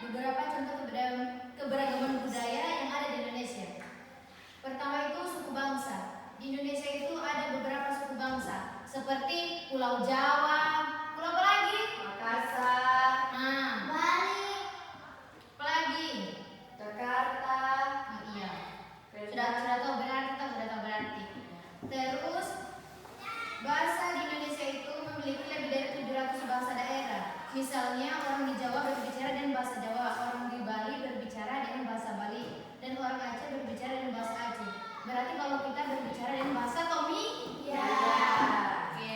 beberapa contoh keberagaman budaya yang ada di Indonesia. Pertama itu suku bangsa. Di Indonesia itu ada beberapa suku bangsa seperti Pulau Jawa, pulau apa lagi? Makassar, Bali, apa lagi? Jakarta. Oh, iya. Sudah tahu berarti. Terus bahasa di Indonesia itu memiliki lebih dari 700 bahasa daerah. Misalnya orang di Jawa berbicara dengan bahasa Jawa, orang di Bali berbicara dengan bahasa Bali, dan orang Aceh berbicara dengan bahasa Aceh. Berarti kalau kita berbicara dengan bahasa Tommy? Ya. Oke.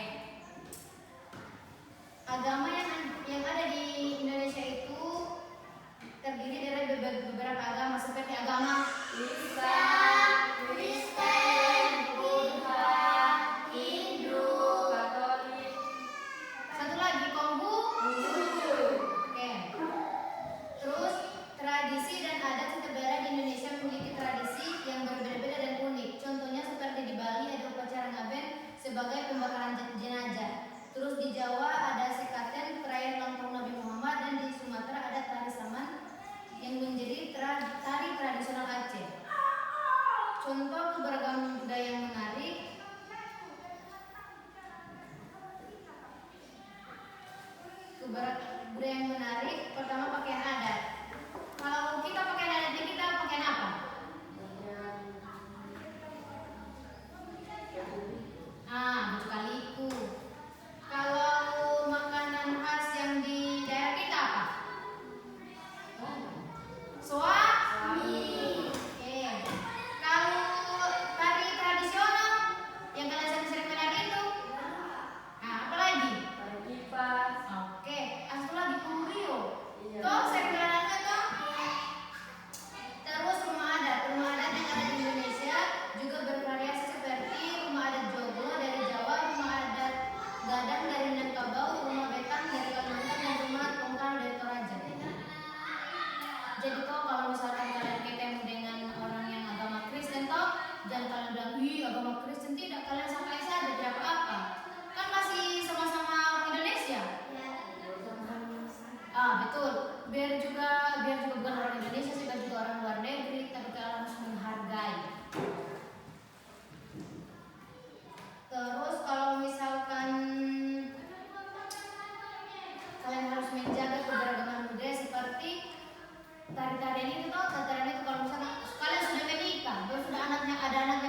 Agama yang ada di Indonesia itu terdiri dari beberapa agama seperti agama Islam, Kristen, Buddha, Hindu, Katolik. Satu lagi Konghucu. Oke. Terus tradisi dan adat setiap daerah di Indonesia memiliki tradisi yang berbeda-beda dan unik. Contohnya seperti di Bali ada upacara ngaben sebagai pembakaran jenazah. Terus di Jawa ada sekaten perayaan ulang tahun Nabi Muhammad, dan di Sumatera ada tari saman yang menjadi tari tradisional Aceh. Contoh keberagaman budaya yang menarik. Budaya yang menarik, pertama pakaian adat. Kalau kita pakaian adatnya kita pakaian apa? Baju kaliku. Kalau makanan khas yang di daerah kita apa? Soa? Oke. Kalau tari tradisional yang kalian sering menari itu? Apa lagi? Tari kipas. Oke. Satu lagi kumbio. Iya. Toh sering menari toh? Terus rumah adat yang ada di Indonesia juga bervariasi seperti rumah adat Joglo dari Jawa, rumah adat Gadang dari Minangkabau, rumah Betang dari Kalimantan, dan rumah Tongkang dari Toraja. Jadi toh kalau misalkan kalian ketemu dengan orang yang agama Kristen toh, jangan kalian bilang, "Ih, agama Kristen," tidak, kalian sampai saja tidak apa-apa. Kan masih sama-sama orang Indonesia. Betul. Biar juga bukan orang Indonesia sih, biar juga orang luar negeri, tapi kalian harus menghargai. Terus kalau misalkan kalian harus menjaga keberagaman budaya seperti tari-tarian itu toh, tarian itu kalau misalkan kalian sudah menikah, terus sudah ada anak